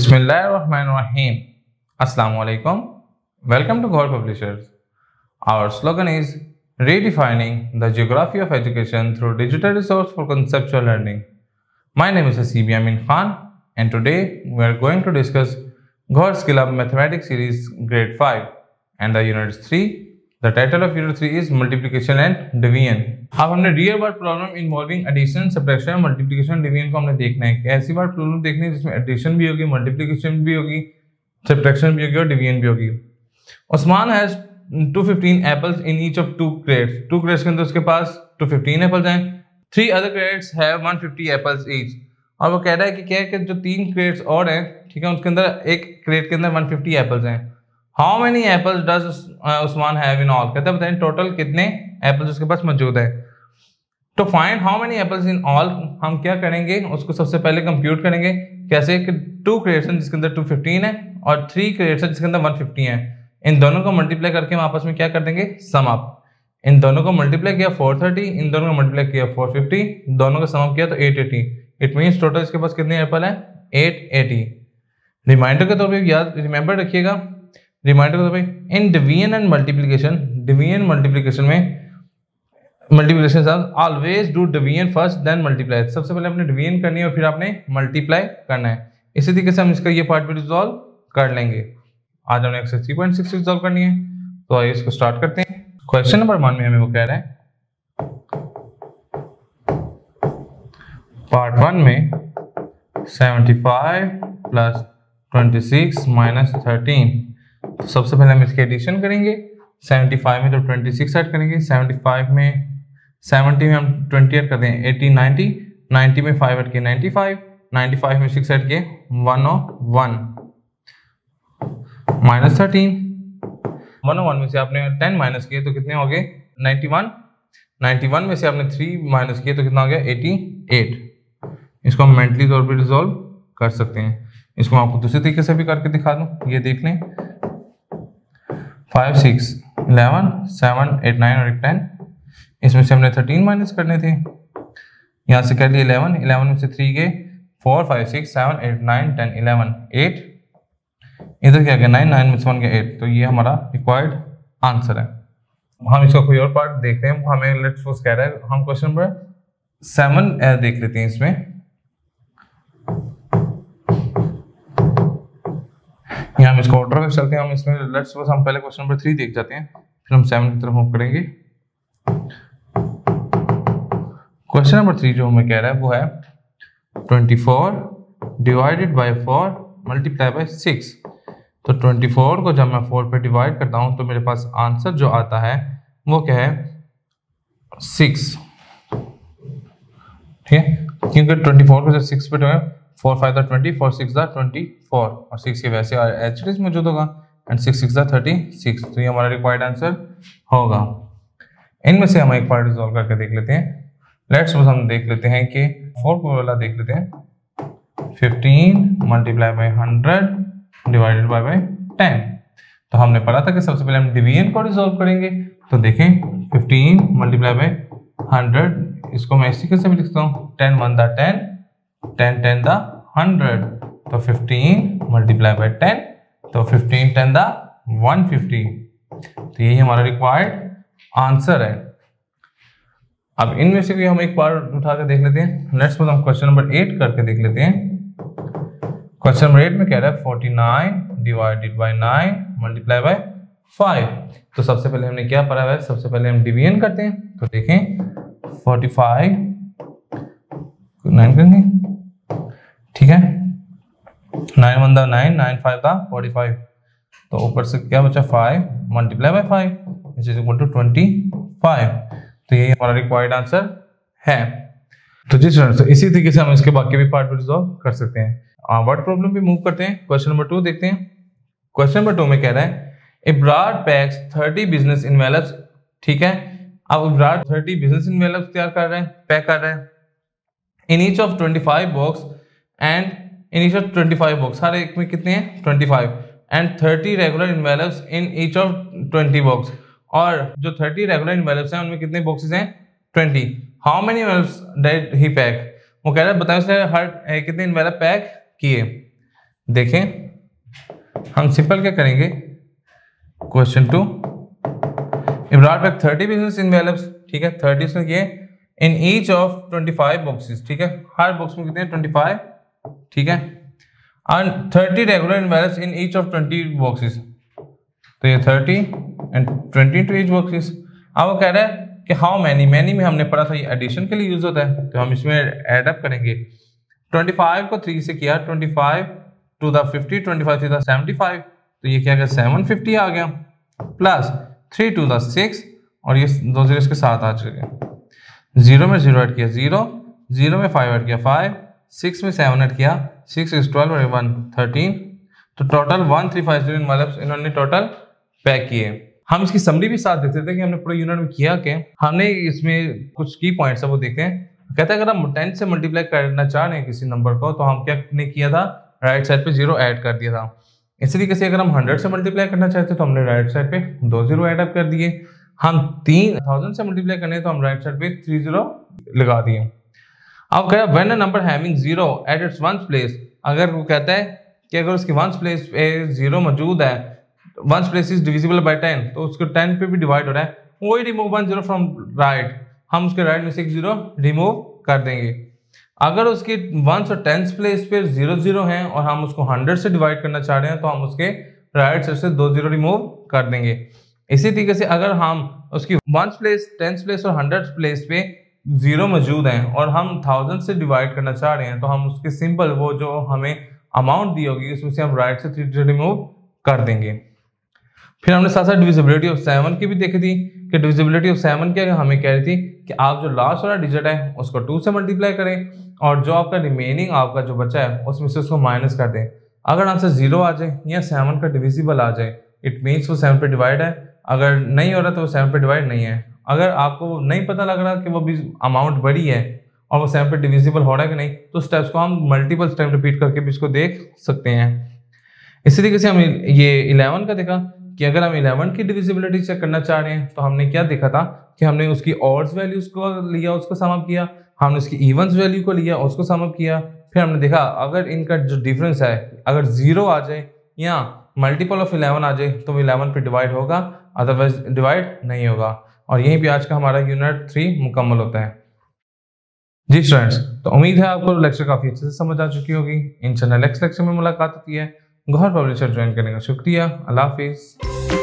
Bismillahirrahmanirrahim. Assalamu alaikum. Welcome to Gaur Publishers. Our slogan is redefining the geography of education through digital resource for conceptual learning. My name is Hasib Yamin Khan and today we are going to discuss Gaur Skill Up Mathematics Series Grade 5 and the Unit 3. The title of Unit 3 is Multiplication and Division. अब हमने real word problem involving addition, subtraction, multiplication, division को हमने देखना है कि ऐसी word problem देखनी है जिसमें एडिशन भी होगी, मल्टीप्लिकेशन भी होगी, सब्ट्रैक्शन भी होगी और डिवीजन भी होगी. Usman has 215 apples in each of 2 crates. 2 crates के अंदर उसके पास 215 एप्पल्स हैं. 3 other crates have 150 apples each. और वो कह रहा है कि क्या है कि जो 3 क्रेट्स और हैं, ठीक है, उसके अंदर एक क्रेट के अंदर 150 एप्पल्स हैं. How many apples does Usman have in all. कहते हैं बताएं टोटल कितने एप्पल्स उसके पास मौजूद है. तो find how many apples in all हम क्या करेंगे, उसको सबसे पहले कंप्यूट करेंगे. कैसे कि 2 क्रेट्स हैं जिसके अंदर 215 है और 3 क्रेट्स हैं जिसके अंदर 150 है. इन दोनों को मल्टीप्लाई करके हम आपस में क्या कर देंगे, सम अप. इन दोनों को मल्टीप्लाई किया 430, इन दोनों को मल्टीप्लाई किया 450, दोनों का सम अप किया तो 880. इट मीन्स टोटल इसके पास कितने एप्पल है, 880. रिमाइंडर के तौर पर याद रिमेंबर रखिएगा, रिमाइंडर के तौर पर in division and multiplication, division multiplication में multiplication always do division first then multiply. सबसे पहले आपने डिवीजन करनी है और फिर आपने मल्टीप्लाई करना है. इसी तरीके से हम इसका ये पार्ट भी रिजॉल्व कर लेंगे. आज हमने एक्सरसाइज 3.6 रिजॉल्व करनी है, तो आइए इसको स्टार्ट करते हैं. क्वेश्चन नंबर 1 में हमें वो कह रहा है पार्ट 1 में 75 प्लस 26 माइनस 13. तो सबसे पहले हम इसकी एडिशन करेंगे. 75 में तो 26 ऐड करेंगे, 75 में 70 में हम 20 ऐड कर दें 80 90, 90 में 5 ऐड किए 95, 95 में 6 ऐड किए 101 माइनस 13. 101 में से आपने 10 माइनस किए तो कितने हो गए 91, 91 में से आपने 3 माइनस किए तो कितना हो गया 88. इसको हम मेंटली तौर पर रिजॉल्व कर सकते हैं. इसको मैं आपको दूसरे तरीके से भी करके दिखा दूं, ये देख लें. 5 6 11 7 8 9 और 1 10. इसमें से हमने 13 माइनस करने थे, यहाँ से कर लिए 11, 11 में से 3 गए 4 5 6 7 8 9 10 11 8. इधर क्या गया 9, 9 में से 1 गया 8. तो ये हमारा रिक्वायर्ड आंसर है. हम इसका कोई और पार्ट देखते हैं. हमें लेट्स सपोज कह रहा है, हम क्वेश्चन नंबर 7 देख लेते हैं. इसमें यहाँ हम इसको ऑर्डर में चलते हैं. हम इसमें लेट्स सपोज हम पहले क्वेश्चन नंबर 3 देख जाते हैं, फिर हम 7 की तरफ मूव करेंगे. क्वेश्चन नंबर 3 जो हमें कह रहा है वो है 24 डिवाइडेड बाय 4 मल्टीप्लाई बाय 6. तो 24 को जब मैं 4 पे डिवाइड करता हूं तो मेरे पास आंसर जो आता है वो क्या है 6. ठीक है, क्योंकि 24 को जब 6 पे डिवाइड 4 5 20, 4 6 24 और 6 के वैसे एच डी मौजूद होगा एंड 6 6 36. तो ये हमारा रिक्वायर्ड आंसर होगा. इनमें से हम एक पार्ट रिजॉल्व करके देख लेते हैं. लेट्स सपोज हम देख लेते हैं कि 4 वाला देख लेते हैं. 15 मल्टीप्लाई बाय 100 डिवाइडेड बाय 10. तो हमने पढ़ा था कि सबसे पहले हम डिवीजन को रिजॉल्व करेंगे. तो देखें 15 मल्टीप्लाई बाय 100, इसको मैं इसी से भी लिखता हूँ 10 1 दा 10, 10 10 दा 100. तो 15 मल्टीप्लाई बाय 10, तो 15 10 दा 150. तो यही हमारा रिक्वायर्ड आंसर है. अब इनमें से भी हम एक बार उठा के देख लेते हैं. लेट्स सपोज हम क्वेश्चन नंबर 8 करके देख लेते हैं. क्वेश्चन नंबर 8 में कह रहा है 49 डिवाइडेड बाय 9 मल्टीप्लाई बाय 5. तो सबसे पहले हमने क्या पढ़ा है, सबसे पहले हम डिवीजन करते हैं. तो देखें 45 9 करेंगे, ठीक है, 9 1 दा 9, 9 5 दा 45. तो ऊपर से क्या बचा 5 multiply by 5 which is equal to 25. तो ये हमारा रिक्वायर्ड आंसर है. तो जी स्टूडेंट्स, इसी तरीके से हम इसके बाकी भी पार्ट रिजॉल्व कर सकते हैं. वर्ड प्रॉब्लम भी मूव करते हैं. क्वेश्चन नंबर 2 देखते हैं. क्वेश्चन नंबर 2 में कह रहा है इब्रार पैक्स 30 बिजनेस इनवेलप्स. ठीक है, अब इब्रार 30 बिजनेस इनवेलप्स तैयार कर रहे हैं, पैक कर रहे हैं. In each of 25 box and in each of 25 box, हर एक में कितने हैं 25, and 30 regular envelopes in each of 20 box. और जो 30 रेगुलर इनवेलप्स हैं उनमें कितने बॉक्सेस हैं 20. How many envelopes did he pack. वो कह रहा है बताओ उसने हर कितने इनवेलप पैक किए. देखें, हम सिंपल क्या करेंगे, question 2, if brought back 30 business envelopes, ठीक है, 30 में किए in each of 25 boxes, ठीक है, हर बॉक्स में कितने 25, ठीक है, and 30 regular envelopes in each of 20 boxes, तो ये 30 and 20 to each boxes। अब वो कह रहा है कि हाउ मैनी में हमने पढ़ा था ये एडिशन के लिए यूज होता है, तो हम इसमें एड अप करेंगे। 25 को 3 से किया, 25 टू द 50, 25 टू द 75, तो ये क्या गया 750 आ गया, प्लस 3 टू द 6, और ये 2 0 इसके साथ आ चुके, 0 में 0 ऐड किया 0, 0 में 5 ऐड किया 5, 6 में 7 ऐड किया 6, 6 12 और 1 13, तो टोटल 1350 मतलब इन्होंने टोटल पैक किए। हम इसकी समरी भी साथ देखते थे कि हमने पूरे यूनिट में किया क्या। हमने इसमें कुछ की पॉइंट्स है वो देखे हैं। कहता है अगर हम 10 से मल्टीप्लाई करना चाह रहे हैं किसी नंबर को, तो हम क्या ने किया था, राइट साइड पे 0 ऐड कर दिया था। इसी तरीके से अगर हम 100 से मल्टीप्लाई करना चाहते तो हमने राइट साइड पे 2 0 ऐड अप कर दिए। हम 3000 से मल्टीप्लाई करने तो हम राइट साइड पे 3 0 लगा दिए। अब कह when a number having 0 at its ones place, अगर वो कहता है कि अगर उसकी वंस प्लेस पे 0 मौजूद है, ones place is divisible by 10, तो उसको 10 पे भी डिवाइड हो रहा है, वही रिमूव 1 0 फ्रॉम राइट, हम उसके राइट में से 1 0 रिमूव कर देंगे। अगर उसके वंस और टेंस प्लेस पे 0 0 है और हम उसको 100 से डिवाइड करना चाह रहे हैं, तो हम उसके राइट साइड से 2 0 रिमूव कर देंगे। इसी तरीके से अगर हम उसकी वंस प्लेस, टेंस प्लेस और 100 प्लेस पे 0 मौजूद हैं और हम 1000 से डिवाइड करना चाह रहे हैं, तो हम उसके सिंपल वो जो हमें अमाउंट दी होगी उसमें से हम राइट से 3 रिमूव कर देंगे। फिर हमने साथ साथ डिविजिबिलिटी ऑफ 7 की भी देखी थी कि डिविजिबिलिटी ऑफ 7 क्या हमें कह रही थी कि आप जो लास्ट वाला डिजिट है उसको 2 से मल्टीप्लाई करें और जो आपका रिमेनिंग आपका जो बचा है उसमें से उसको माइनस कर दें। अगर आंसर 0 आ जाए या 7 का डिविजिबल आ जाए, इट मीन्स वो 7 पे डिवाइड है, अगर नहीं हो रहा तो वो 7 पे डिवाइड नहीं है। अगर आपको नहीं पता लग रहा कि वो भी अमाउंट बड़ी है और वो 7 पे डिविजिबल हो रहा है कि नहीं, तो स्टेप्स को हम मल्टीपल स्टेप रिपीट करके भी इसको देख सकते हैं। इसी तरीके से हम ये 11 का देखा कि अगर हम 11 की डिविजिबिलिटी चेक करना चाह रहे हैं, तो हमने क्या देखा था कि हमने उसकी ऑड्स वैल्यूज को लिया, उसको सम अप किया, हमने उसकी इवन्स वैल्यू को लिया, उसको सम अप किया। फिर हमने देखा अगर इनका जो डिफरेंस है अगर 0 आ जाए या मल्टीपल ऑफ 11 आ जाए तो वो 11 पे डिवाइड होगा, अदरवाइज डिवाइड नहीं होगा। और यहीं पे आज का हमारा यूनिट 3 मुकम्मल होता है। जी स्टूडेंट्स, तो उम्मीद है आपको लेक्चर काफी अच्छे से समझ आ चुकी होगी। इंशाल्लाह नेक्स्ट लेक्चर में मुलाकात होती है। गौहर पब्लिशर ज्वाइन करने का शुक्रिया। अल्लाह हाफिज।